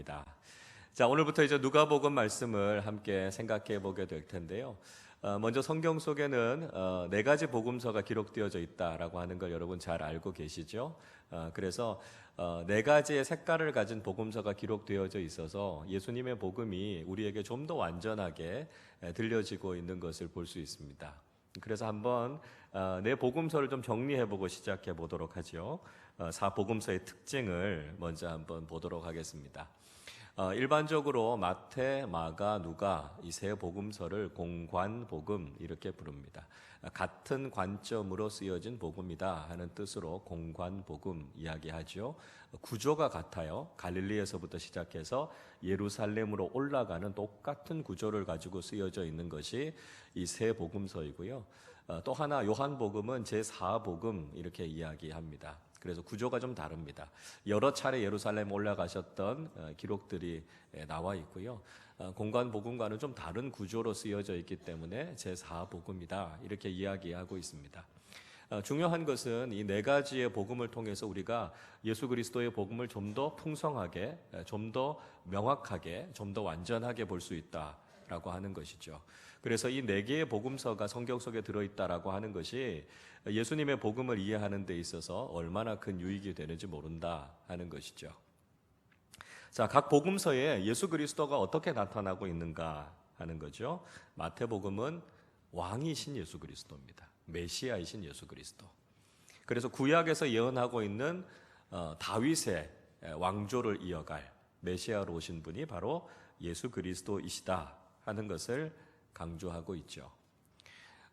자, 오늘부터 이제 누가복음 말씀을 함께 생각해 보게 될 텐데요. 먼저 성경 속에는 네 가지 복음서가 기록되어져 있다라고 하는 걸 여러분 잘 알고 계시죠? 그래서 네 가지의 색깔을 가진 복음서가 기록되어져 있어서 예수님의 복음이 우리에게 좀 더 완전하게 들려지고 있는 것을 볼 수 있습니다. 그래서 한번 네 복음서를 좀 정리해 보고 시작해 보도록 하죠. 사복음서의 특징을 먼저 한번 보도록 하겠습니다. 일반적으로 마태, 마가, 누가 이 세 복음서를 공관복음 이렇게 부릅니다. 같은 관점으로 쓰여진 복음이다 하는 뜻으로 공관복음 이야기하죠. 구조가 같아요. 갈릴리에서부터 시작해서 예루살렘으로 올라가는 똑같은 구조를 가지고 쓰여져 있는 것이 이 세 복음서이고요. 또 하나 요한복음은 제4복음 이렇게 이야기합니다. 그래서 구조가 좀 다릅니다. 여러 차례 예루살렘 올라가셨던 기록들이 나와 있고요. 공관복음과는 좀 다른 구조로 쓰여져 있기 때문에 제4복음이다 이렇게 이야기하고 있습니다. 중요한 것은 이 네 가지의 복음을 통해서 우리가 예수 그리스도의 복음을 좀 더 풍성하게, 좀 더 명확하게, 좀 더 완전하게 볼 수 있다라고 하는 것이죠. 그래서 이 네 개의 복음서가 성경 속에 들어있다라고 하는 것이 예수님의 복음을 이해하는 데 있어서 얼마나 큰 유익이 되는지 모른다 하는 것이죠. 자, 각 복음서에 예수 그리스도가 어떻게 나타나고 있는가 하는 거죠. 마태복음은 왕이신 예수 그리스도입니다. 메시아이신 예수 그리스도. 그래서 구약에서 예언하고 있는 다윗의 왕조를 이어갈 메시아로 오신 분이 바로 예수 그리스도이시다 하는 것을 강조하고 있죠.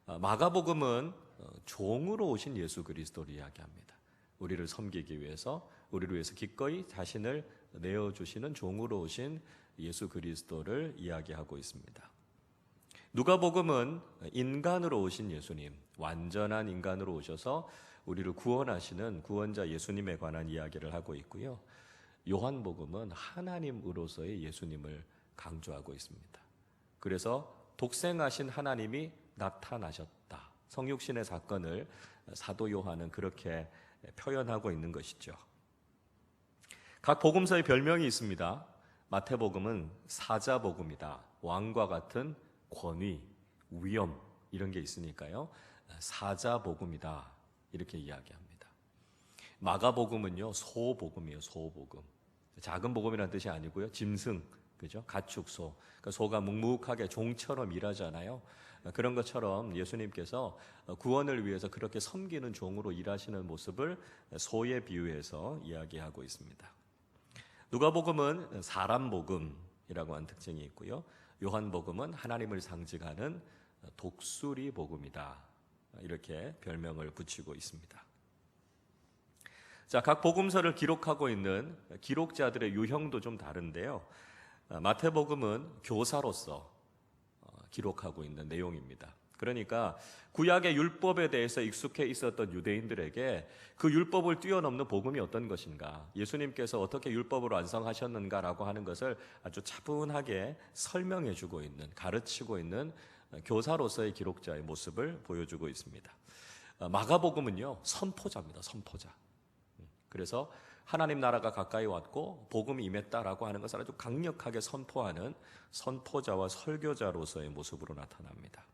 마가복음은 종으로 오신 예수 그리스도를 이야기합니다. 우리를 섬기기 위해서, 우리를 위해서 기꺼이 자신을 내어주시는 종으로 오신 예수 그리스도를 이야기하고 있습니다. 누가복음은 인간으로 오신 예수님, 완전한 인간으로 오셔서 우리를 구원하시는 구원자 예수님에 관한 이야기를 하고 있고요. 요한복음은 하나님으로서의 예수님을 강조하고 있습니다. 그래서 독생하신 하나님이 나타나셨다. 성육신의 사건을 사도 요한은 그렇게 표현하고 있는 것이죠. 각 복음서의 별명이 있습니다. 마태복음은 사자복음이다. 왕과 같은 권위, 위엄 이런 게 있으니까요. 사자복음이다. 이렇게 이야기합니다. 마가복음은요. 소복음이에요. 소복음. 작은 복음이라는 뜻이 아니고요. 짐승, 그죠? 가축소. 그러니까 소가 묵묵하게 종처럼 일하잖아요. 그런 것처럼 예수님께서 구원을 위해서 그렇게 섬기는 종으로 일하시는 모습을 소에 비유해서 이야기하고 있습니다. 누가복음은 사람복음이라고 하는 특징이 있고요. 요한복음은 하나님을 상징하는 독수리 복음이다. 이렇게 별명을 붙이고 있습니다. 자, 각 복음서를 기록하고 있는 기록자들의 유형도 좀 다른데요. 마태복음은 교사로서 기록하고 있는 내용입니다. 그러니까 구약의 율법에 대해서 익숙해 있었던 유대인들에게 그 율법을 뛰어넘는 복음이 어떤 것인가, 예수님께서 어떻게 율법을 완성하셨는가라고 하는 것을 아주 차분하게 설명해 주고 있는, 가르치고 있는 교사로서의 기록자의 모습을 보여주고 있습니다. 마가복음은요, 선포자입니다. 선포자. 그래서 하나님 나라가 가까이 왔고 복음이 임했다라고 하는 것을 아주 강력하게 선포하는 선포자와 설교자로서의 모습으로 나타납니다.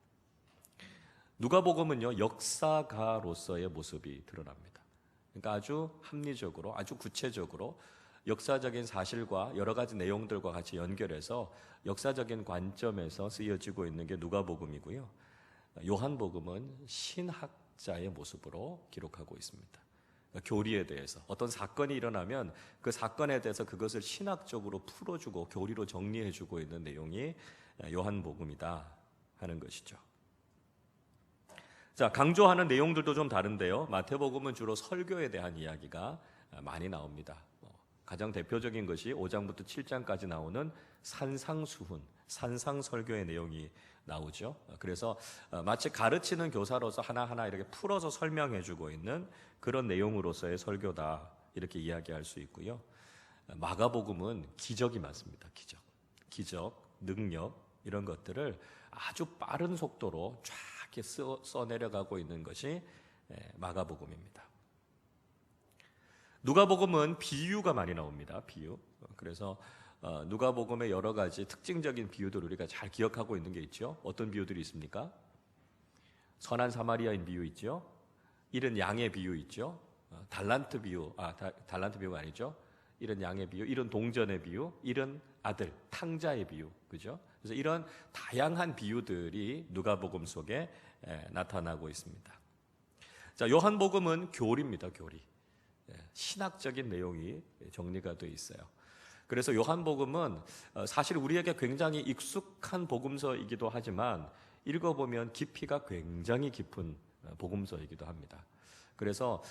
누가복음은요, 역사가로서의 모습이 드러납니다. 그러니까 아주 합리적으로, 아주 구체적으로 역사적인 사실과 여러 가지 내용들과 같이 연결해서 역사적인 관점에서 쓰여지고 있는 게 누가복음이고요. 요한복음은 신학자의 모습으로 기록하고 있습니다. 교리에 대해서 어떤 사건이 일어나면 그 사건에 대해서 그것을 신학적으로 풀어주고 교리로 정리해주고 있는 내용이 요한복음이다 하는 것이죠. 자, 강조하는 내용들도 좀 다른데요. 마태복음은 주로 설교에 대한 이야기가 많이 나옵니다. 가장 대표적인 것이 5장부터 7장까지 나오는 산상수훈, 산상설교의 내용이 나오죠. 그래서 마치 가르치는 교사로서 하나하나 이렇게 풀어서 설명해주고 있는 그런 내용으로서의 설교다 이렇게 이야기할 수 있고요. 마가복음은 기적이 많습니다. 기적, 능력 이런 것들을 아주 빠른 속도로 쫙 이렇게 써내려가고 있는 것이 마가복음입니다. 누가복음은 비유가 많이 나옵니다. 비유. 그래서 누가복음의 여러 가지 특징적인 비유들 우리가 잘 기억하고 있는 게 있죠. 어떤 비유들이 있습니까? 선한 사마리아인 비유 있죠. 잃은 양의 비유 있죠. 달란트 비유, 달란트 비유가 아니죠. 잃은 양의 비유, 잃은 동전의 비유, 잃은 아들, 탕자의 비유, 그죠? 그래서 이런 다양한 비유들이 누가복음 속에 나타나고 있습니다. 자, 요한복음은 교리입니다, 교리. 신학적인 내용이 정리가 되어 있어요. 그래서 요한복음은 사실 우리에게 굉장히 익숙한 복음서이기도 하지만 읽어보면 깊이가 굉장히 깊은 복음서이기도 합니다. 그래서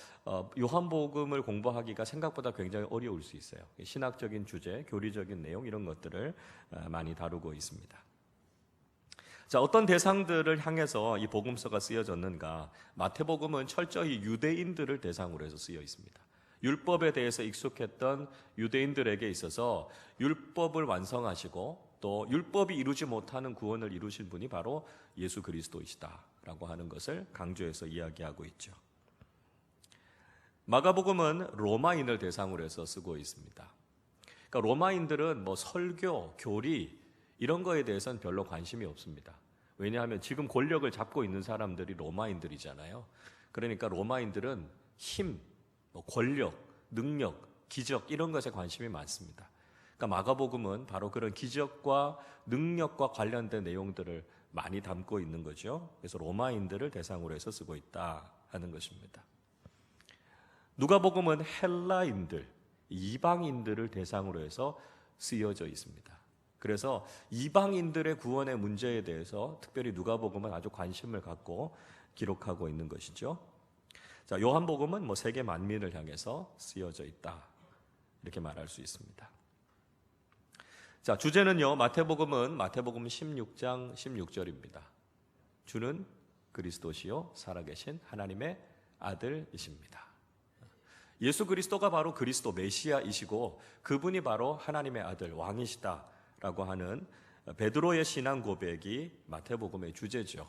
요한복음을 공부하기가 생각보다 굉장히 어려울 수 있어요. 신학적인 주제, 교리적인 내용 이런 것들을 많이 다루고 있습니다. 자, 어떤 대상들을 향해서 이 복음서가 쓰여졌는가? 마태복음은 철저히 유대인들을 대상으로 해서 쓰여 있습니다. 율법에 대해서 익숙했던 유대인들에게 있어서 율법을 완성하시고 또 율법이 이루지 못하는 구원을 이루신 분이 바로 예수 그리스도이시다라고 하는 것을 강조해서 이야기하고 있죠. 마가복음은 로마인을 대상으로 해서 쓰고 있습니다. 그러니까 로마인들은 뭐 설교, 교리 이런 거에 대해서는 별로 관심이 없습니다. 왜냐하면 지금 권력을 잡고 있는 사람들이 로마인들이잖아요. 그러니까 로마인들은 힘, 권력, 능력, 기적 이런 것에 관심이 많습니다. 그러니까 마가복음은 바로 그런 기적과 능력과 관련된 내용들을 많이 담고 있는 거죠. 그래서 로마인들을 대상으로 해서 쓰고 있다 하는 것입니다. 누가복음은 헬라인들, 이방인들을 대상으로 해서 쓰여져 있습니다. 그래서 이방인들의 구원의 문제에 대해서 특별히 누가복음은 아주 관심을 갖고 기록하고 있는 것이죠. 자, 요한복음은 세계 만민을 향해서 쓰여져 있다 이렇게 말할 수 있습니다. 자, 주제는요, 마태복음 16장 16절입니다. 주는 그리스도시요 살아계신 하나님의 아들이십니다. 예수 그리스도가 바로 그리스도 메시아이시고 그분이 바로 하나님의 아들 왕이시다라고 하는 베드로의 신앙 고백이 마태복음의 주제죠.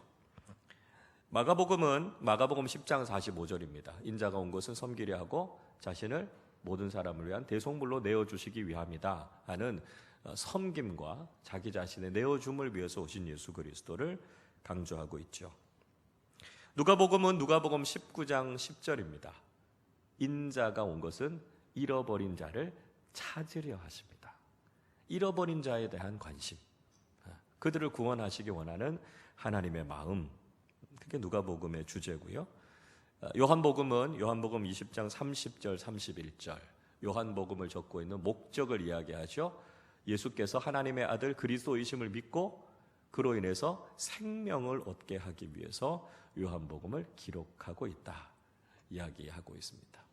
마가복음 10장 45절입니다. 인자가 온 것은 섬기려 하고 자신을 모든 사람을 위한 대속물로 내어주시기 위함이다 하는 섬김과 자기 자신의 내어줌을 위해서 오신 예수 그리스도를 강조하고 있죠. 누가복음 19장 10절입니다. 인자가 온 것은 잃어버린 자를 찾으려 하십니다. 잃어버린 자에 대한 관심, 그들을 구원하시기 원하는 하나님의 마음, 그게 누가복음의 주제고요. 요한복음 20장 30절 31절 요한복음을 적고 있는 목적을 이야기하죠. 예수께서 하나님의 아들 그리스도이심을 믿고 그로 인해서 생명을 얻게 하기 위해서 요한복음을 기록하고 있다 이야기하고 있습니다.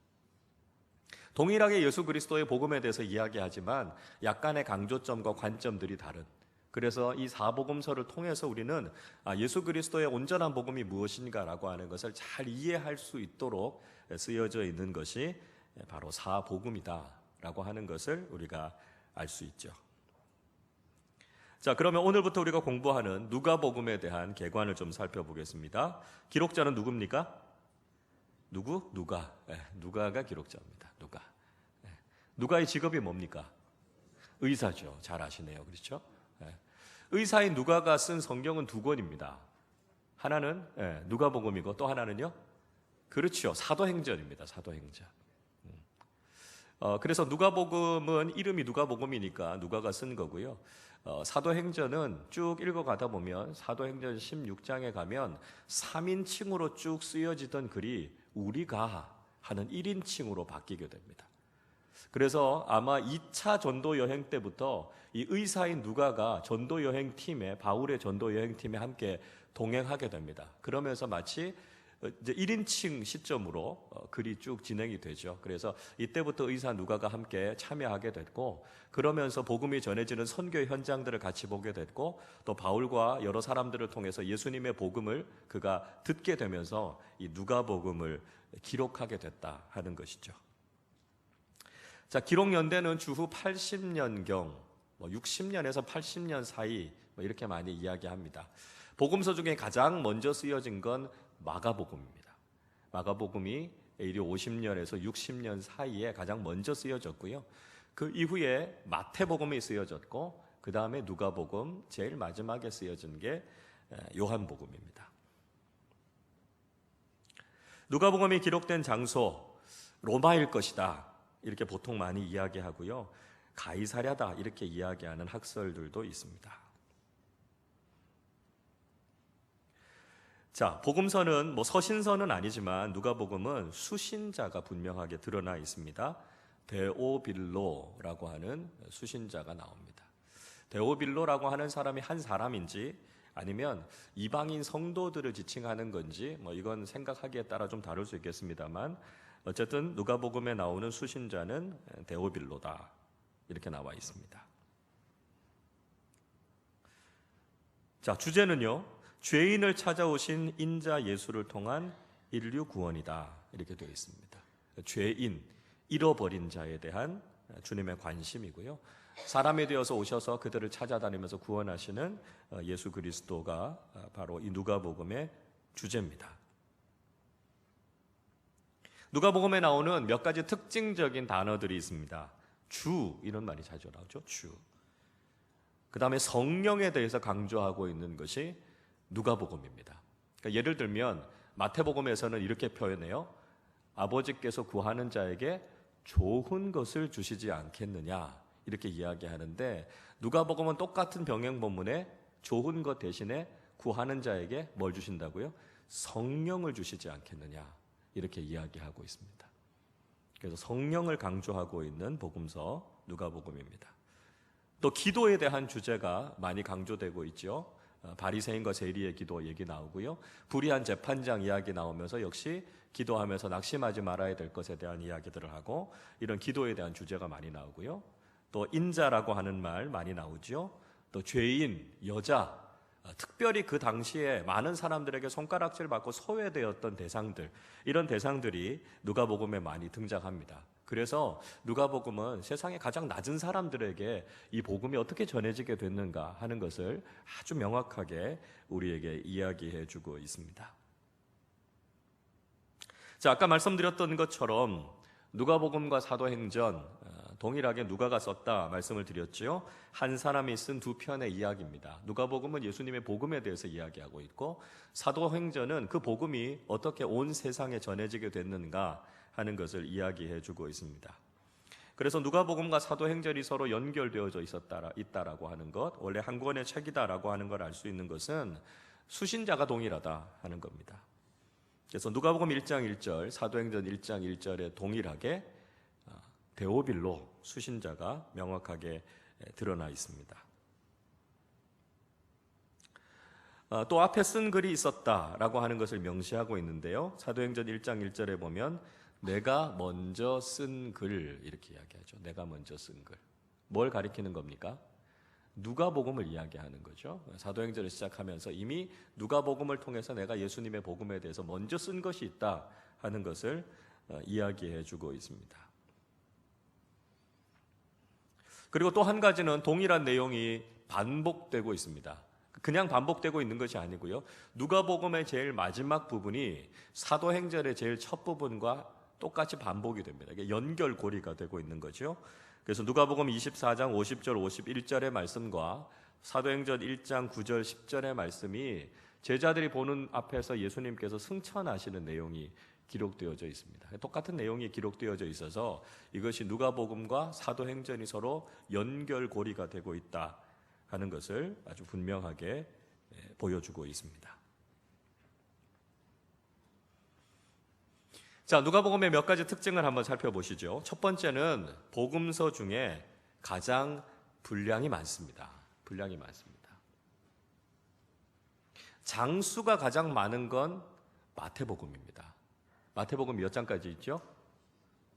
동일하게 예수 그리스도의 복음에 대해서 이야기하지만 약간의 강조점과 관점들이 다른, 그래서 이 사복음서를 통해서 우리는 예수 그리스도의 온전한 복음이 무엇인가라고 하는 것을 잘 이해할 수 있도록 쓰여져 있는 것이 바로 사복음이다라고 하는 것을 우리가 알 수 있죠. 자, 그러면 오늘부터 우리가 공부하는 누가복음에 대한 개관을 좀 살펴보겠습니다. 기록자는 누굽니까? 누가. 누가가 기록자입니다. 누가의 직업이 뭡니까? 의사죠. 잘 아시네요. 그렇죠? 의사인 누가가 쓴 성경은 두 권입니다. 하나는 누가복음이고 또 하나는요? 그렇죠. 사도행전입니다. 사도행전. 그래서 누가복음은 이름이 누가복음이니까 누가가 쓴 거고요. 사도행전은 쭉 읽어가다 보면 사도행전 16장에 가면 3인칭으로 쭉 쓰여지던 글이 우리가 하는 1인칭으로 바뀌게 됩니다. 그래서 아마 2차 전도 여행 때부터 이 의사인 누가가 전도 여행 팀에, 바울의 전도 여행 팀에 함께 동행하게 됩니다. 그러면서 마치 이제 1인칭 시점으로 글이 쭉 진행이 되죠. 그래서 이때부터 의사 누가가 함께 참여하게 됐고, 그러면서 복음이 전해지는 선교 현장들을 같이 보게 됐고, 또 바울과 여러 사람들을 통해서 예수님의 복음을 그가 듣게 되면서 이 누가복음을 기록하게 됐다 하는 것이죠. 자, 기록 연대는 주후 80년경, 60년에서 80년 사이 이렇게 많이 이야기합니다. 복음서 중에 가장 먼저 쓰여진 건 마가복음입니다. 마가복음이 AD 50년에서 60년 사이에 가장 먼저 쓰여졌고요. 그 이후에 마태복음이 쓰여졌고 그 다음에 누가복음, 제일 마지막에 쓰여진 게 요한복음입니다. 누가복음이 기록된 장소 로마일 것이다 이렇게 보통 많이 이야기하고요, 가이사랴다 이렇게 이야기하는 학설들도 있습니다. 자, 복음서는 서신서는 아니지만 누가복음은 수신자가 분명하게 드러나 있습니다. 데오빌로라고 하는 수신자가 나옵니다. 데오빌로라고 하는 사람이 한 사람인지 아니면 이방인 성도들을 지칭하는 건지 이건 생각하기에 따라 좀 다를 수 있겠습니다만 어쨌든 누가복음에 나오는 수신자는 데오빌로다 이렇게 나와 있습니다. 자, 주제는요, 죄인을 찾아오신 인자 예수를 통한 인류 구원이다 이렇게 되어 있습니다. 죄인, 잃어버린 자에 대한 주님의 관심이고요, 사람이 되어서 오셔서 그들을 찾아다니면서 구원하시는 예수 그리스도가 바로 이 누가복음의 주제입니다. 누가복음에 나오는 몇 가지 특징적인 단어들이 있습니다. 주, 이런 말이 자주 나오죠. 주. 그 다음에 성령에 대해서 강조하고 있는 것이 누가복음입니다. 그러니까 예를 들면 마태복음에서는 이렇게 표현해요. 아버지께서 구하는 자에게 좋은 것을 주시지 않겠느냐 이렇게 이야기하는데, 누가복음은 똑같은 병행 본문에 좋은 것 대신에 구하는 자에게 뭘 주신다고요? 성령을 주시지 않겠느냐 이렇게 이야기하고 있습니다. 그래서 성령을 강조하고 있는 복음서 누가복음입니다. 또 기도에 대한 주제가 많이 강조되고 있죠. 바리새인과 세리의 기도 얘기 나오고요, 불의한 재판장 이야기 나오면서 역시 기도하면서 낙심하지 말아야 될 것에 대한 이야기들을 하고, 이런 기도에 대한 주제가 많이 나오고요, 또 인자라고 하는 말 많이 나오죠. 또 죄인, 여자, 특별히 그 당시에 많은 사람들에게 손가락질 받고 소외되었던 대상들, 이런 대상들이 누가복음에 많이 등장합니다. 그래서 누가복음은 세상에 가장 낮은 사람들에게 이 복음이 어떻게 전해지게 됐는가 하는 것을 아주 명확하게 우리에게 이야기해 주고 있습니다. 자, 아까 말씀드렸던 것처럼 누가복음과 사도행전 동일하게 누가가 썼다 말씀을 드렸죠. 한 사람이 쓴 두 편의 이야기입니다. 누가복음은 예수님의 복음에 대해서 이야기하고 있고, 사도행전은 그 복음이 어떻게 온 세상에 전해지게 됐는가 하는 것을 이야기해 주고 있습니다. 그래서 누가복음과 사도행전이 서로 연결되어져 있다라고 하는 것, 원래 한 권의 책이다라고 하는 걸 알 수 있는 것은 수신자가 동일하다 하는 겁니다. 그래서 누가복음 1장 1절, 사도행전 1장 1절에 동일하게 데오빌로 수신자가 명확하게 드러나 있습니다. 또 앞에 쓴 글이 있었다라고 하는 것을 명시하고 있는데요, 사도행전 1장 1절에 보면 내가 먼저 쓴 글 이렇게 이야기하죠. 내가 먼저 쓴 글. 뭘 가리키는 겁니까? 누가복음을 이야기하는 거죠. 사도행전을 시작하면서 이미 누가복음을 통해서 내가 예수님의 복음에 대해서 먼저 쓴 것이 있다 하는 것을 이야기해 주고 있습니다. 그리고 또 한 가지는 동일한 내용이 반복되고 있습니다. 그냥 반복되고 있는 것이 아니고요, 누가복음의 제일 마지막 부분이 사도행전의 제일 첫 부분과 똑같이 반복이 됩니다. 이게 연결고리가 되고 있는 거죠. 그래서 누가복음 24장 50절 51절의 말씀과 사도행전 1장 9절 10절의 말씀이 제자들이 보는 앞에서 예수님께서 승천하시는 내용이 기록되어져 있습니다. 똑같은 내용이 기록되어져 있어서 이것이 누가복음과 사도행전이 서로 연결고리가 되고 있다 하는 것을 아주 분명하게 보여주고 있습니다. 자, 누가복음의 몇 가지 특징을 한번 살펴보시죠. 첫 번째는 복음서 중에 가장 분량이 많습니다. 분량이 많습니다. 장수가 가장 많은 건 마태복음입니다. 마태복음 몇 장까지 있죠?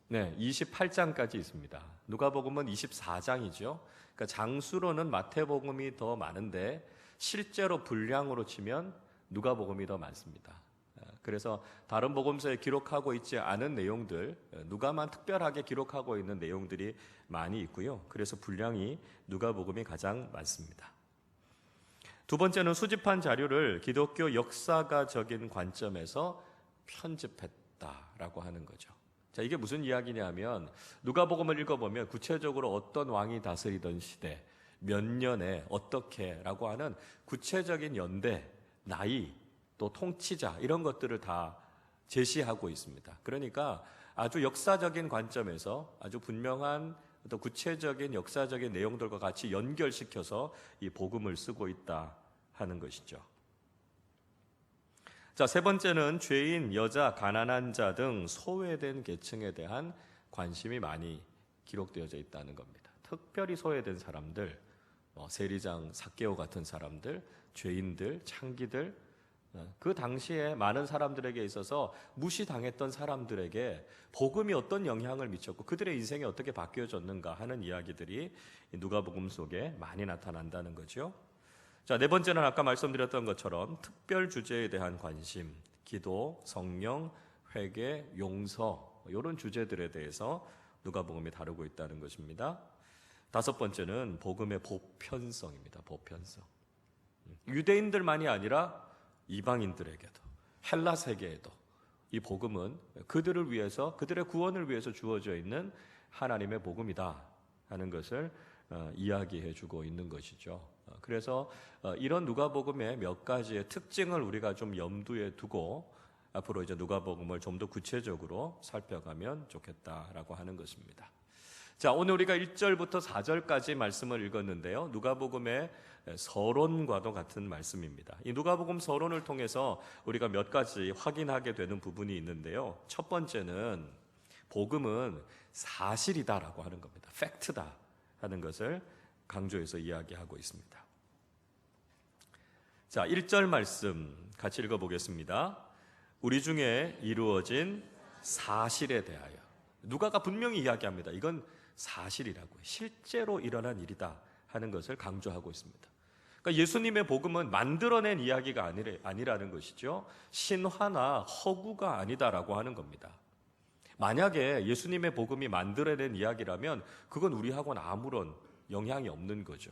네, 28장까지 있습니다. 누가복음은 24장이죠. 그러니까 장수로는 마태복음이 더 많은데 실제로 분량으로 치면 누가복음이 더 많습니다. 그래서 다른 복음서에 기록하고 있지 않은 내용들, 누가만 특별하게 기록하고 있는 내용들이 많이 있고요. 그래서 분량이 누가복음이 가장 많습니다. 두 번째는 수집한 자료를 기독교 역사가적인 관점에서 편집했다라고 하는 거죠. 자, 이게 무슨 이야기냐면 누가복음을 읽어보면 구체적으로 어떤 왕이 다스리던 시대, 몇 년에 어떻게라고 하는 구체적인 연대, 나이, 또 통치자 이런 것들을 다 제시하고 있습니다. 그러니까 아주 역사적인 관점에서 아주 분명한 또 구체적인 역사적인 내용들과 같이 연결시켜서 이 복음을 쓰고 있다 하는 것이죠. 자, 세 번째는 죄인, 여자, 가난한 자 등 소외된 계층에 대한 관심이 많이 기록되어져 있다는 겁니다. 특별히 소외된 사람들, 세리장, 삭개오 같은 사람들, 죄인들, 창기들, 그 당시에 많은 사람들에게 있어서 무시당했던 사람들에게 복음이 어떤 영향을 미쳤고 그들의 인생이 어떻게 바뀌어졌는가 하는 이야기들이 누가복음 속에 많이 나타난다는 거죠. 자, 네 번째는 아까 말씀드렸던 것처럼 특별 주제에 대한 관심, 기도, 성령, 회개, 용서 이런 주제들에 대해서 누가복음이 다루고 있다는 것입니다. 다섯 번째는 복음의 보편성입니다. 보편성. 유대인들만이 아니라 이방인들에게도 헬라 세계에도 이 복음은 그들을 위해서 그들의 구원을 위해서 주어져 있는 하나님의 복음이다 하는 것을 이야기해 주고 있는 것이죠. 그래서 이런 누가복음의 몇 가지의 특징을 우리가 좀 염두에 두고 앞으로 이제 누가복음을 좀 더 구체적으로 살펴가면 좋겠다라고 하는 것입니다. 자, 오늘 우리가 1절부터 4절까지 말씀을 읽었는데요. 누가복음의 서론과도 같은 말씀입니다. 이 누가복음 서론을 통해서 우리가 몇 가지 확인하게 되는 부분이 있는데요. 첫 번째는 복음은 사실이다라고 하는 겁니다. 팩트다 하는 것을 강조해서 이야기하고 있습니다. 자, 1절 말씀 같이 읽어보겠습니다. 우리 중에 이루어진 사실에 대하여. 누가가 분명히 이야기합니다. 이건 사실이라고요. 실제로 일어난 일이다 하는 것을 강조하고 있습니다. 그러니까 예수님의 복음은 만들어낸 이야기가 아니라는 것이죠. 신화나 허구가 아니다라고 하는 겁니다. 만약에 예수님의 복음이 만들어낸 이야기라면 그건 우리하고는 아무런 영향이 없는 거죠.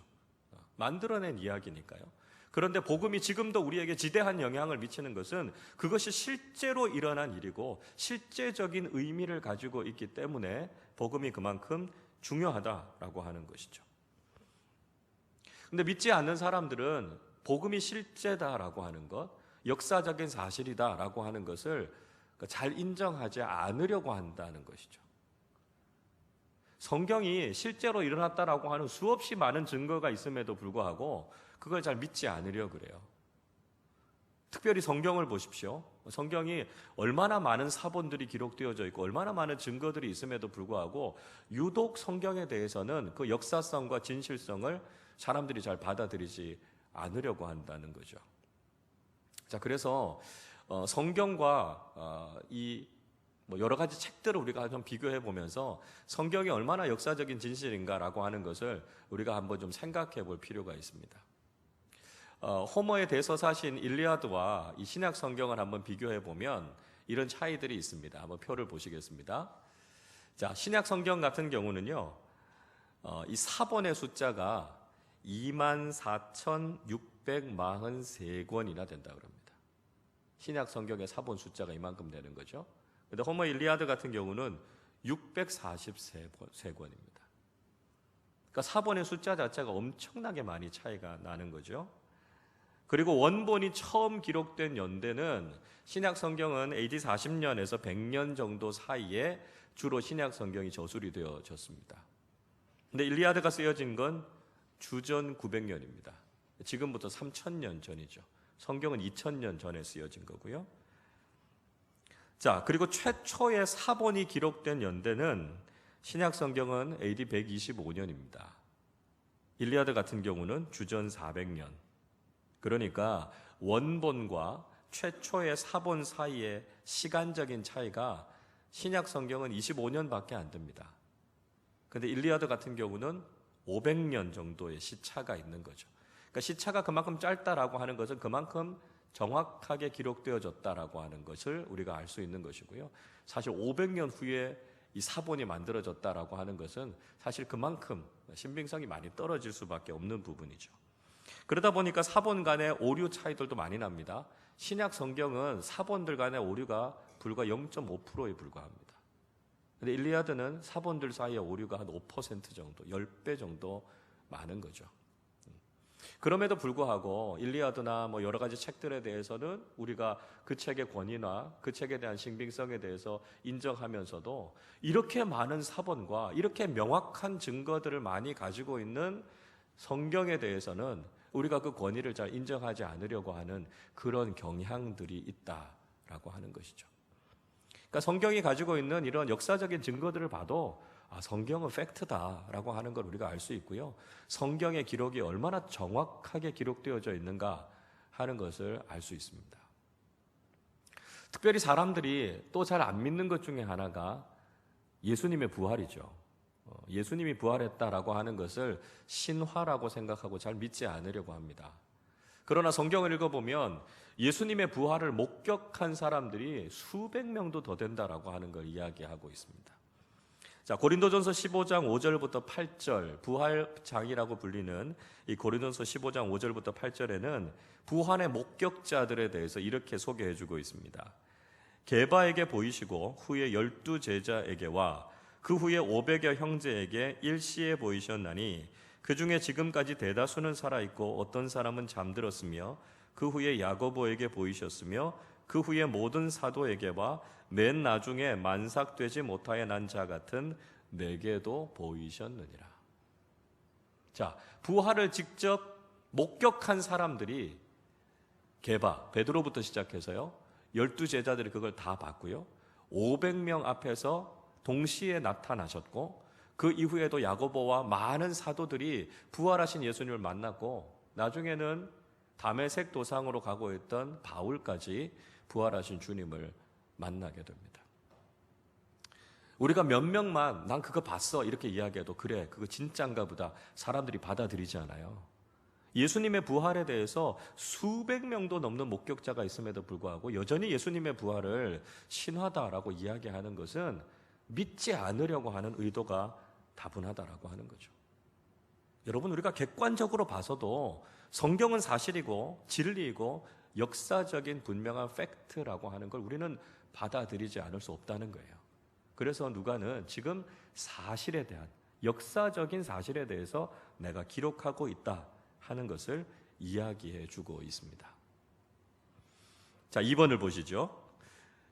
만들어낸 이야기니까요. 그런데 복음이 지금도 우리에게 지대한 영향을 미치는 것은 그것이 실제로 일어난 일이고 실제적인 의미를 가지고 있기 때문에 복음이 그만큼 중요하다라고 하는 것이죠. 근데 믿지 않는 사람들은 복음이 실제다라고 하는 것, 역사적인 사실이다라고 하는 것을 잘 인정하지 않으려고 한다는 것이죠. 성경이 실제로 일어났다라고 하는 수없이 많은 증거가 있음에도 불구하고 그걸 잘 믿지 않으려고 그래요. 특별히 성경을 보십시오. 성경이 얼마나 많은 사본들이 기록되어져 있고 얼마나 많은 증거들이 있음에도 불구하고 유독 성경에 대해서는 그 역사성과 진실성을 사람들이 잘 받아들이지 않으려고 한다는 거죠. 자, 그래서 성경과 이 여러 가지 책들을 우리가 좀 비교해 보면서 성경이 얼마나 역사적인 진실인가라고 하는 것을 우리가 한번 좀 생각해 볼 필요가 있습니다. 호머의 대서사신 일리아드와 이 신약 성경을 한번 비교해 보면 이런 차이들이 있습니다. 한번 표를 보시겠습니다. 자, 신약 성경 같은 경우는요, 이 사본의 숫자가 24,643권이나 된다고 합니다. 신약 성경의 사본 숫자가 이만큼 되는 거죠. 근데 호머 일리아드 같은 경우는 643권입니다. 그러니까 사본의 숫자 자체가 엄청나게 많이 차이가 나는 거죠. 그리고 원본이 처음 기록된 연대는 신약 성경은 AD 40년에서 100년 정도 사이에 주로 신약 성경이 저술이 되어졌습니다. 근데 일리아드가 쓰여진 건 주전 900년입니다. 지금부터 3000년 전이죠. 성경은 2000년 전에 쓰여진 거고요. 자, 그리고 최초의 사본이 기록된 연대는 신약 성경은 AD 125년입니다. 일리아드 같은 경우는 주전 400년. 그러니까 원본과 최초의 사본 사이의 시간적인 차이가 신약 성경은 25년밖에 안 됩니다. 그런데 일리아드 같은 경우는 500년 정도의 시차가 있는 거죠. 그러니까 시차가 그만큼 짧다라고 하는 것은 그만큼 정확하게 기록되어졌다라고 하는 것을 우리가 알 수 있는 것이고요. 사실 500년 후에 이 사본이 만들어졌다라고 하는 것은 사실 그만큼 신빙성이 많이 떨어질 수밖에 없는 부분이죠. 그러다 보니까 사본 간의 오류 차이들도 많이 납니다. 신약 성경은 사본들 간의 오류가 불과 0.5%에 불과합니다. 근데 일리아드는 사본들 사이의 오류가 한 5% 정도, 10배 정도 많은 거죠. 그럼에도 불구하고 일리아드나 뭐 여러 가지 책들에 대해서는 우리가 그 책의 권위나 그 책에 대한 신빙성에 대해서 인정하면서도 이렇게 많은 사본과 이렇게 명확한 증거들을 많이 가지고 있는 성경에 대해서는 우리가 그 권위를 잘 인정하지 않으려고 하는 그런 경향들이 있다라고 하는 것이죠. 그러니까 성경이 가지고 있는 이런 역사적인 증거들을 봐도 성경은 팩트다라고 하는 걸 우리가 알 수 있고요. 성경의 기록이 얼마나 정확하게 기록되어져 있는가 하는 것을 알 수 있습니다. 특별히 사람들이 또 잘 안 믿는 것 중에 하나가 예수님의 부활이죠. 예수님이 부활했다라고 하는 것을 신화라고 생각하고 잘 믿지 않으려고 합니다. 그러나 성경을 읽어보면 예수님의 부활을 목격한 사람들이 수백 명도 더 된다라고 하는 걸 이야기하고 있습니다. 자, 고린도전서 15장 5절부터 8절, 부활장이라고 불리는 이 고린도전서 15장 5절부터 8절에는 부활의 목격자들에 대해서 이렇게 소개해주고 있습니다. 게바에게 보이시고 후에 12 제자에게와 그 후에 500여 형제에게 일시에 보이셨나니 그 중에 지금까지 대다수는 살아있고 어떤 사람은 잠들었으며 그 후에 야고보에게 보이셨으며 그 후에 모든 사도에게와 맨 나중에 만삭되지 못하여 난 자 같은 내게도 보이셨느니라. 자, 부활을 직접 목격한 사람들이 게바, 베드로부터 시작해서요 12 제자들이 그걸 다 봤고요 500명 앞에서 동시에 나타나셨고 그 이후에도 야고보와 많은 사도들이 부활하신 예수님을 만났고 나중에는 다메섹 도상으로 가고 있던 바울까지 부활하신 주님을 만나게 됩니다. 우리가 몇 명만 난 그거 봤어 이렇게 이야기해도 그래 그거 진짠가 보다 사람들이 받아들이지 않아요. 예수님의 부활에 대해서 수백 명도 넘는 목격자가 있음에도 불구하고 여전히 예수님의 부활을 신화다라고 이야기하는 것은 믿지 않으려고 하는 의도가 다분하다라고 하는 거죠. 여러분 우리가 객관적으로 봐서도 성경은 사실이고 진리이고 역사적인 분명한 팩트라고 하는 걸 우리는 받아들이지 않을 수 없다는 거예요. 그래서 누가는 지금 사실에 대한 역사적인 사실에 대해서 내가 기록하고 있다 하는 것을 이야기해 주고 있습니다. 자, 2번을 보시죠.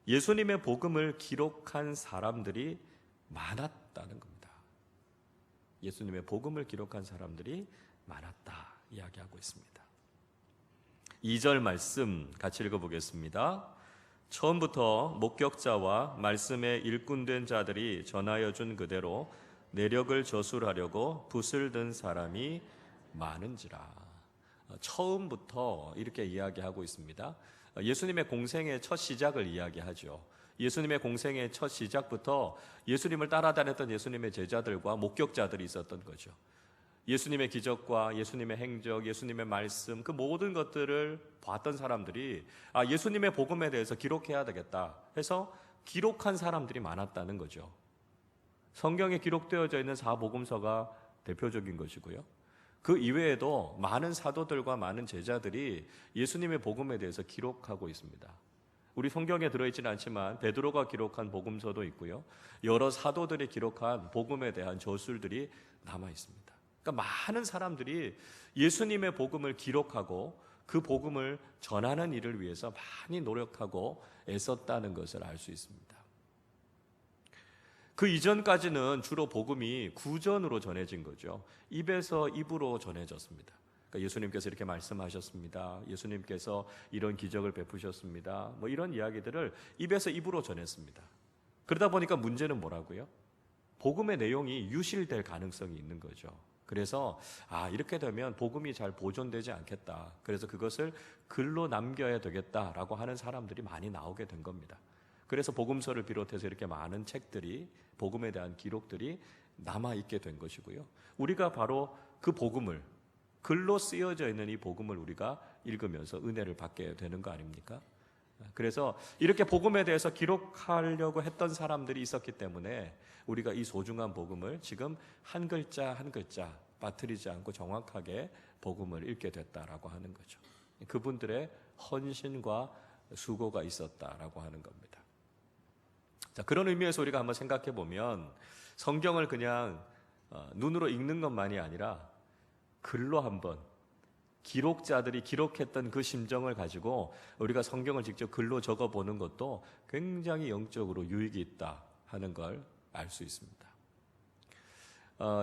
예수님의 복음을 기록한 사람들이 많았다는 겁니다. 예수님의 복음을 기록한 사람들이 많았다 이야기하고 있습니다. 2절 말씀 같이 읽어보겠습니다. 처음부터 목격자와 말씀에 일꾼된 자들이 전하여 준 그대로 내력을 저술하려고 붓을 든 사람이 많은지라. 처음부터 이렇게 이야기하고 있습니다. 예수님의 공생의 첫 시작을 이야기하죠. 예수님의 공생의 첫 시작부터 예수님을 따라다녔던 예수님의 제자들과 목격자들이 있었던 거죠. 예수님의 기적과 예수님의 행적, 예수님의 말씀 그 모든 것들을 봤던 사람들이 예수님의 복음에 대해서 기록해야 되겠다 해서 기록한 사람들이 많았다는 거죠. 성경에 기록되어져 있는 사복음서가 대표적인 것이고요. 그 이외에도 많은 사도들과 많은 제자들이 예수님의 복음에 대해서 기록하고 있습니다. 우리 성경에 들어있지는 않지만 베드로가 기록한 복음서도 있고요. 여러 사도들이 기록한 복음에 대한 저술들이 남아 있습니다. 그러니까 많은 사람들이 예수님의 복음을 기록하고 그 복음을 전하는 일을 위해서 많이 노력하고 애썼다는 것을 알 수 있습니다. 그 이전까지는 주로 복음이 구전으로 전해진 거죠. 입에서 입으로 전해졌습니다. 그러니까 예수님께서 이렇게 말씀하셨습니다. 예수님께서 이런 기적을 베푸셨습니다. 뭐 이런 이야기들을 입에서 입으로 전했습니다. 그러다 보니까 문제는 뭐라고요? 복음의 내용이 유실될 가능성이 있는 거죠. 그래서 이렇게 되면 복음이 잘 보존되지 않겠다. 그래서 그것을 글로 남겨야 되겠다라고 하는 사람들이 많이 나오게 된 겁니다. 그래서 복음서를 비롯해서 이렇게 많은 책들이 복음에 대한 기록들이 남아있게 된 것이고요. 우리가 바로 그 복음을 글로 쓰여져 있는 이 복음을 우리가 읽으면서 은혜를 받게 되는 거 아닙니까? 그래서 이렇게 복음에 대해서 기록하려고 했던 사람들이 있었기 때문에 우리가 이 소중한 복음을 지금 한 글자 한 글자 빠뜨리지 않고 정확하게 복음을 읽게 됐다라고 하는 거죠. 그분들의 헌신과 수고가 있었다라고 하는 겁니다. 자, 그런 의미에서 우리가 한번 생각해 보면 성경을 그냥 눈으로 읽는 것만이 아니라 글로 한번 기록자들이 기록했던 그 심정을 가지고 우리가 성경을 직접 글로 적어보는 것도 굉장히 영적으로 유익이 있다 하는 걸 알 수 있습니다.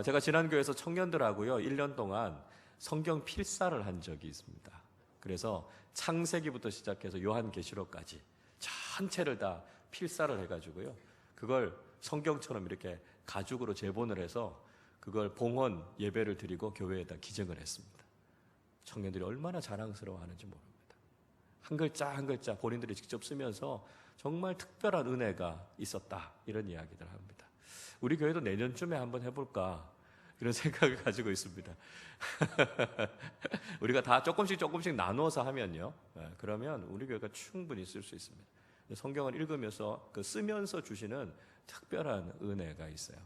제가 지난 교회에서 청년들하고요 1년 동안 성경 필사를 한 적이 있습니다. 그래서 창세기부터 시작해서 요한계시록까지 전체를 다 필사를 해가지고요 그걸 성경처럼 이렇게 가죽으로 제본을 해서 그걸 봉헌 예배를 드리고 교회에다 기증을 했습니다. 청년들이 얼마나 자랑스러워하는지 모릅니다. 한 글자 한 글자 본인들이 직접 쓰면서 정말 특별한 은혜가 있었다 이런 이야기들 합니다. 우리 교회도 내년쯤에 한번 해볼까 이런 생각을 가지고 있습니다. 우리가 다 조금씩 나누어서 하면요 그러면 우리 교회가 충분히 쓸 수 있습니다. 성경을 읽으면서 쓰면서 주시는 특별한 은혜가 있어요.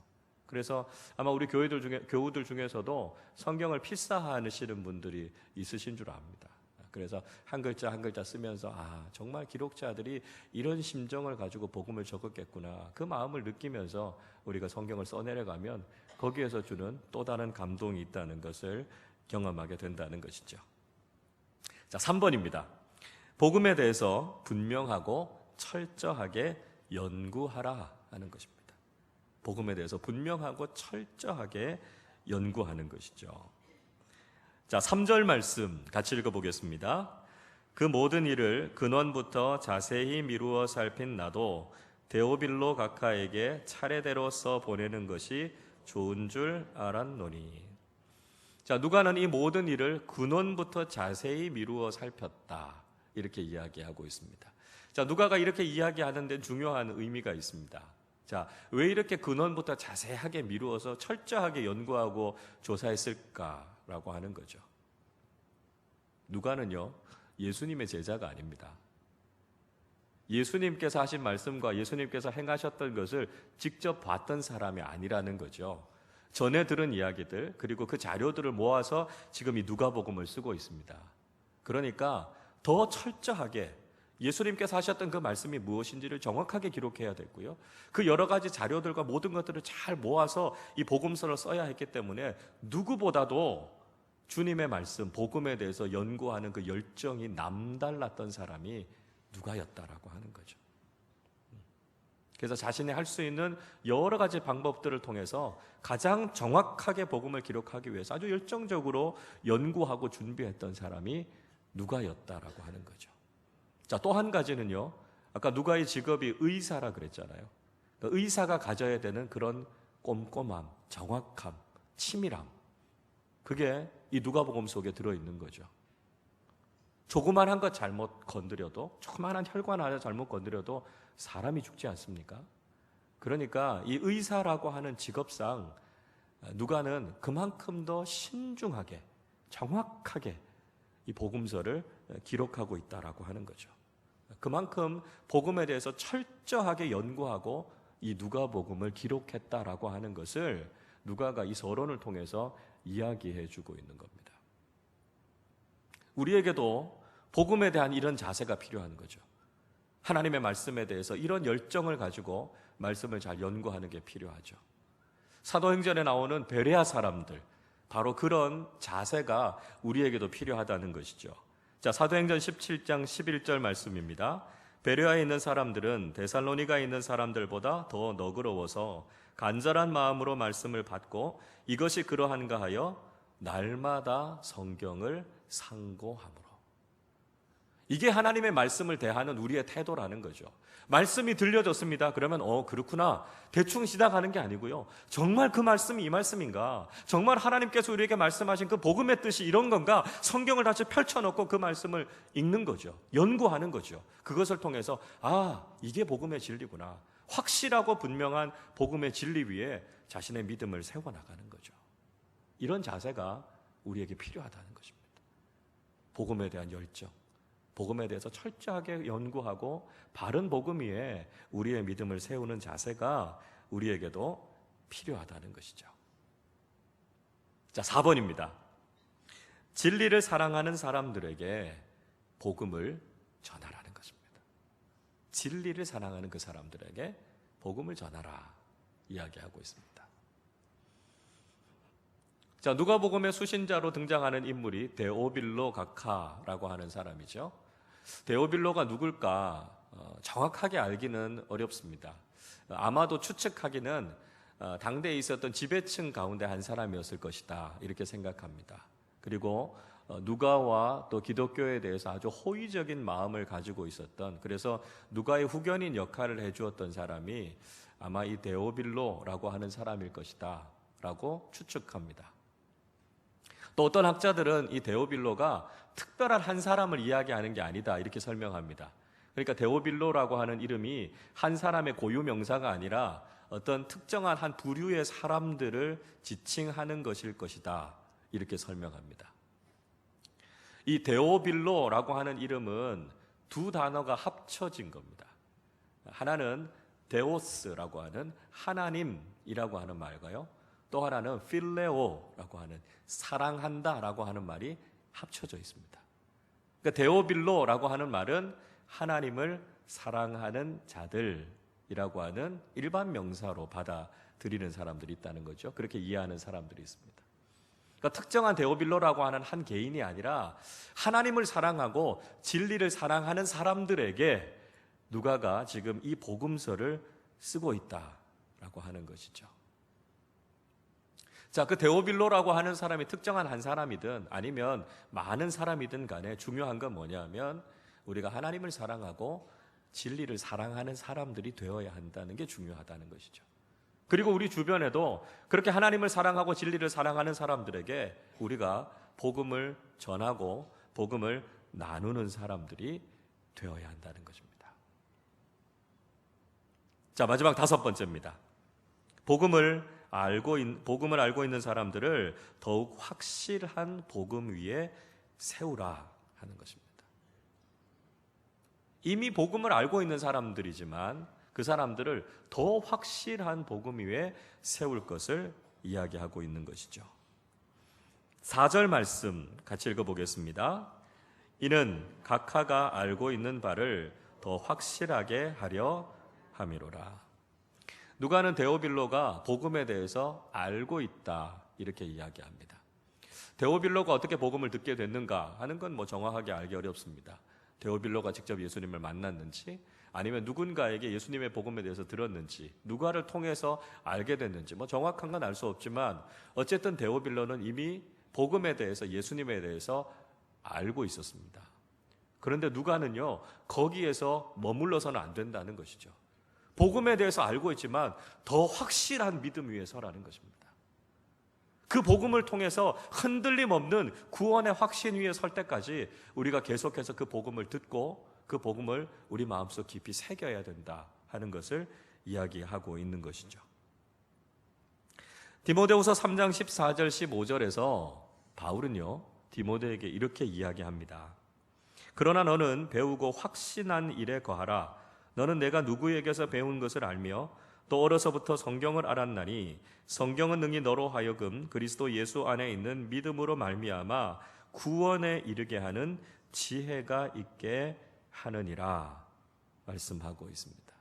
그래서 아마 우리 교우들 중에서도 성경을 필사하시는 분들이 있으신 줄 압니다. 그래서 한 글자 한 글자 쓰면서 정말 기록자들이 이런 심정을 가지고 복음을 적었겠구나 그 마음을 느끼면서 우리가 성경을 써내려가면 거기에서 주는 또 다른 감동이 있다는 것을 경험하게 된다는 것이죠. 자, 3번입니다. 복음에 대해서 분명하고 철저하게 연구하라 하는 것입니다. 복음에 대해서 분명하고 철저하게 연구하는 것이죠. 자, 3절 말씀 같이 읽어보겠습니다. 그 모든 일을 근원부터 자세히 미루어 살핀 나도 데오빌로 각하에게 차례대로 써 보내는 것이 좋은 줄 알았노니. 자, 누가는 이 모든 일을 근원부터 자세히 미루어 살폈다 이렇게 이야기하고 있습니다. 자, 누가가 이렇게 이야기하는 데 중요한 의미가 있습니다. 자, 왜 이렇게 근원부터 자세하게 미루어서 철저하게 연구하고 조사했을까라고 하는 거죠. 누가는요 예수님의 제자가 아닙니다. 예수님께서 하신 말씀과 예수님께서 행하셨던 것을 직접 봤던 사람이 아니라는 거죠. 전에 들은 이야기들 그리고 그 자료들을 모아서 지금 이 누가복음을 쓰고 있습니다. 그러니까 더 철저하게 예수님께서 하셨던 그 말씀이 무엇인지를 정확하게 기록해야 됐고요. 그 여러 가지 자료들과 모든 것들을 잘 모아서 이 복음서를 써야 했기 때문에 누구보다도 주님의 말씀, 복음에 대해서 연구하는 그 열정이 남달랐던 사람이 누가였다라고 하는 거죠. 그래서 자신이 할 수 있는 여러 가지 방법들을 통해서 가장 정확하게 복음을 기록하기 위해서 아주 열정적으로 연구하고 준비했던 사람이 누가였다라고 하는 거죠. 자, 또 한 가지는요. 아까 누가의 직업이 의사라 그랬잖아요. 그러니까 의사가 가져야 되는 그런 꼼꼼함, 정확함, 치밀함. 그게 이 누가복음 속에 들어있는 거죠. 조그만한 것 잘못 건드려도 조그만한 혈관 하나 잘못 건드려도 사람이 죽지 않습니까? 그러니까 이 의사라고 하는 직업상 누가는 그만큼 더 신중하게 정확하게 이 복음서를 기록하고 있다라고 하는 거죠. 그만큼 복음에 대해서 철저하게 연구하고 이 누가복음을 기록했다라고 하는 것을 누가가 이 서론을 통해서 이야기해 주고 있는 겁니다. 우리에게도 복음에 대한 이런 자세가 필요한 거죠. 하나님의 말씀에 대해서 이런 열정을 가지고 말씀을 잘 연구하는 게 필요하죠. 사도행전에 나오는 베레아 사람들, 바로 그런 자세가 우리에게도 필요하다는 것이죠. 자, 사도행전 17장 11절 말씀입니다. 베레아에 있는 사람들은 데살로니가에 있는 사람들보다 더 너그러워서 간절한 마음으로 말씀을 받고 이것이 그러한가 하여 날마다 성경을 상고함으로. 이게 하나님의 말씀을 대하는 우리의 태도라는 거죠. 말씀이 들려졌습니다. 그러면 그렇구나 대충 지나가는 게 아니고요. 정말 그 말씀이 이 말씀인가? 정말 하나님께서 우리에게 말씀하신 그 복음의 뜻이 이런 건가? 성경을 다시 펼쳐놓고 그 말씀을 읽는 거죠. 연구하는 거죠. 그것을 통해서 이게 복음의 진리구나. 확실하고 분명한 복음의 진리 위에 자신의 믿음을 세워나가는 거죠. 이런 자세가 우리에게 필요하다는 것입니다. 복음에 대한 열정, 복음에 대해서 철저하게 연구하고 바른 복음 위에 우리의 믿음을 세우는 자세가 우리에게도 필요하다는 것이죠. 자, 4번입니다. 진리를 사랑하는 사람들에게 복음을 전하라는 것입니다. 진리를 사랑하는 그 사람들에게 복음을 전하라 이야기하고 있습니다. 자, 누가복음의 수신자로 등장하는 인물이 데오빌로 각하라고 하는 사람이죠. 데오빌로가 누굴까 정확하게 알기는 어렵습니다. 아마도 추측하기는 당대에 있었던 지배층 가운데 한 사람이었을 것이다 이렇게 생각합니다. 그리고 누가와 또 기독교에 대해서 아주 호의적인 마음을 가지고 있었던, 그래서 누가의 후견인 역할을 해주었던 사람이 아마 이 데오빌로라고 하는 사람일 것이다 라고 추측합니다. 또 어떤 학자들은 이 데오빌로가 특별한 한 사람을 이야기하는 게 아니다 이렇게 설명합니다. 그러니까 데오빌로라고 하는 이름이 한 사람의 고유 명사가 아니라 어떤 특정한 한 부류의 사람들을 지칭하는 것일 것이다 이렇게 설명합니다. 이 데오빌로라고 하는 이름은 두 단어가 합쳐진 겁니다. 하나는 데오스라고 하는 하나님이라고 하는 말과요, 또 하나는 필레오라고 하는 사랑한다라고 하는 말이 합쳐져 있습니다. 그러니까 데오빌로라고 하는 말은 하나님을 사랑하는 자들이라고 하는 일반 명사로 받아들이는 사람들이 있다는 거죠. 그렇게 이해하는 사람들이 있습니다. 그러니까 특정한 데오빌로라고 하는 한 개인이 아니라 하나님을 사랑하고 진리를 사랑하는 사람들에게 누가가 지금 이 복음서를 쓰고 있다라고 하는 것이죠. 자, 그 데오빌로라고 하는 사람이 특정한 한 사람이든 아니면 많은 사람이든 간에 중요한 건 뭐냐면 우리가 하나님을 사랑하고 진리를 사랑하는 사람들이 되어야 한다는 게 중요하다는 것이죠. 그리고 우리 주변에도 그렇게 하나님을 사랑하고 진리를 사랑하는 사람들에게 우리가 복음을 전하고 복음을 나누는 사람들이 되어야 한다는 것입니다. 자, 마지막 5번째입니다. 복음을 알고 있는 사람들을 더욱 확실한 복음 위에 세우라 하는 것입니다. 이미 복음을 알고 있는 사람들이지만 그 사람들을 더 확실한 복음 위에 세울 것을 이야기하고 있는 것이죠. 4절 말씀 같이 읽어보겠습니다. 이는 각하가 알고 있는 바를 더 확실하게 하려 함이로라. 누가는 데오빌로가 복음에 대해서 알고 있다 이렇게 이야기합니다. 데오빌로가 어떻게 복음을 듣게 됐는가 하는 건 정확하게 알기 어렵습니다. 데오빌로가 직접 예수님을 만났는지 아니면 누군가에게 예수님의 복음에 대해서 들었는지 누가를 통해서 알게 됐는지 정확한 건 알 수 없지만 어쨌든 데오빌로는 이미 복음에 대해서 예수님에 대해서 알고 있었습니다. 그런데 누가는요 거기에서 머물러서는 안 된다는 것이죠. 복음에 대해서 알고 있지만 더 확실한 믿음 위에 서라는 것입니다. 그 복음을 통해서 흔들림 없는 구원의 확신 위에 설 때까지 우리가 계속해서 그 복음을 듣고 그 복음을 우리 마음속 깊이 새겨야 된다 하는 것을 이야기하고 있는 것이죠. 디모데후서 3장 14절 15절에서 바울은요 디모데에게 이렇게 이야기합니다. 그러나 너는 배우고 확신한 일에 거하라. 너는 내가 누구에게서 배운 것을 알며 또 어려서부터 성경을 알았나니 성경은 능히 너로 하여금 그리스도 예수 안에 있는 믿음으로 말미암아 구원에 이르게 하는 지혜가 있게 하느니라 말씀하고 있습니다.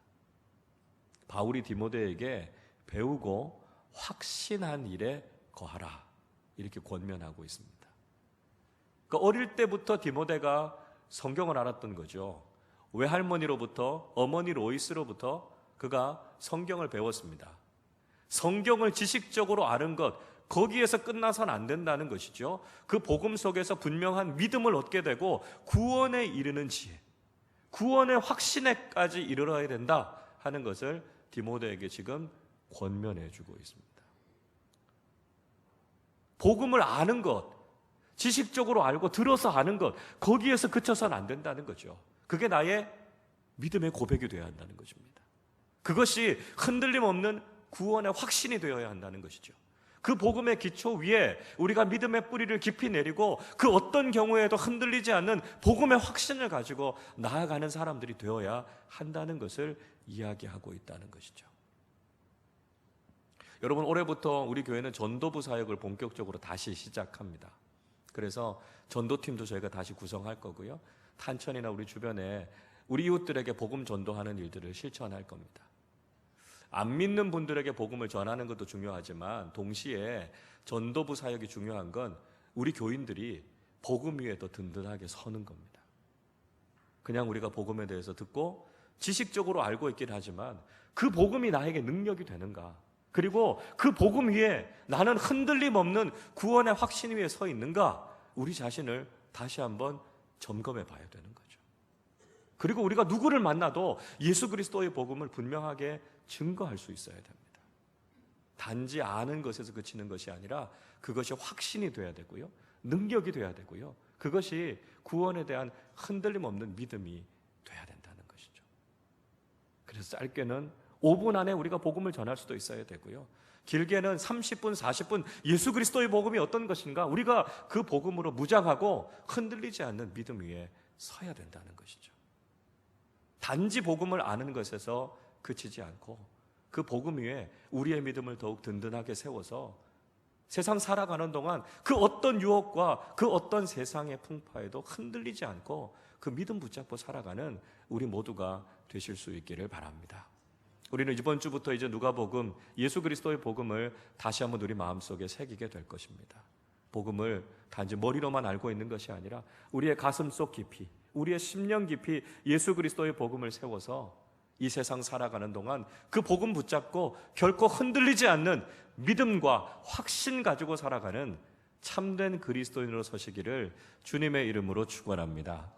바울이 디모데에게 배우고 확신한 일에 거하라 이렇게 권면하고 있습니다. 그러니까 어릴 때부터 디모데가 성경을 알았던 거죠. 외할머니로부터 어머니 로이스로부터 그가 성경을 배웠습니다. 성경을 지식적으로 아는 것 거기에서 끝나서는 안 된다는 것이죠. 그 복음 속에서 분명한 믿음을 얻게 되고 구원에 이르는 지혜, 구원의 확신에까지 이르러야 된다 하는 것을 디모데에게 지금 권면해 주고 있습니다. 복음을 아는 것, 지식적으로 알고 들어서 아는 것 거기에서 그쳐서는 안 된다는 거죠. 그게 나의 믿음의 고백이 되어야 한다는 것입니다. 그것이 흔들림 없는 구원의 확신이 되어야 한다는 것이죠. 그 복음의 기초 위에 우리가 믿음의 뿌리를 깊이 내리고 그 어떤 경우에도 흔들리지 않는 복음의 확신을 가지고 나아가는 사람들이 되어야 한다는 것을 이야기하고 있다는 것이죠. 여러분, 올해부터 우리 교회는 전도부 사역을 본격적으로 다시 시작합니다. 그래서 전도팀도 저희가 다시 구성할 거고요. 탄천이나 우리 주변에 우리 이웃들에게 복음 전도하는 일들을 실천할 겁니다. 안 믿는 분들에게 복음을 전하는 것도 중요하지만 동시에 전도부 사역이 중요한 건 우리 교인들이 복음 위에 더 든든하게 서는 겁니다. 그냥 우리가 복음에 대해서 듣고 지식적으로 알고 있긴 하지만 그 복음이 나에게 능력이 되는가? 그리고 그 복음 위에 나는 흔들림 없는 구원의 확신 위에 서 있는가? 우리 자신을 다시 한번 점검해 봐야 되는 거죠. 그리고 우리가 누구를 만나도 예수 그리스도의 복음을 분명하게 증거할 수 있어야 됩니다. 단지 아는 것에서 그치는 것이 아니라 그것이 확신이 돼야 되고요. 능력이 돼야 되고요. 그것이 구원에 대한 흔들림 없는 믿음이 돼야 된다는 것이죠. 그래서 짧게는 5분 안에 우리가 복음을 전할 수도 있어야 되고요. 길게는 30분, 40분 예수 그리스도의 복음이 어떤 것인가? 우리가 그 복음으로 무장하고 흔들리지 않는 믿음 위에 서야 된다는 것이죠. 단지 복음을 아는 것에서 그치지 않고 그 복음 위에 우리의 믿음을 더욱 든든하게 세워서 세상 살아가는 동안 그 어떤 유혹과 그 어떤 세상의 풍파에도 흔들리지 않고 그 믿음 붙잡고 살아가는 우리 모두가 되실 수 있기를 바랍니다. 우리는 이번 주부터 이제 누가복음, 예수 그리스도의 복음을 다시 한번 우리 마음속에 새기게 될 것입니다. 복음을 단지 머리로만 알고 있는 것이 아니라 우리의 가슴속 깊이, 우리의 심령 깊이 예수 그리스도의 복음을 세워서 이 세상 살아가는 동안 그 복음 붙잡고 결코 흔들리지 않는 믿음과 확신 가지고 살아가는 참된 그리스도인으로 서시기를 주님의 이름으로 축원합니다.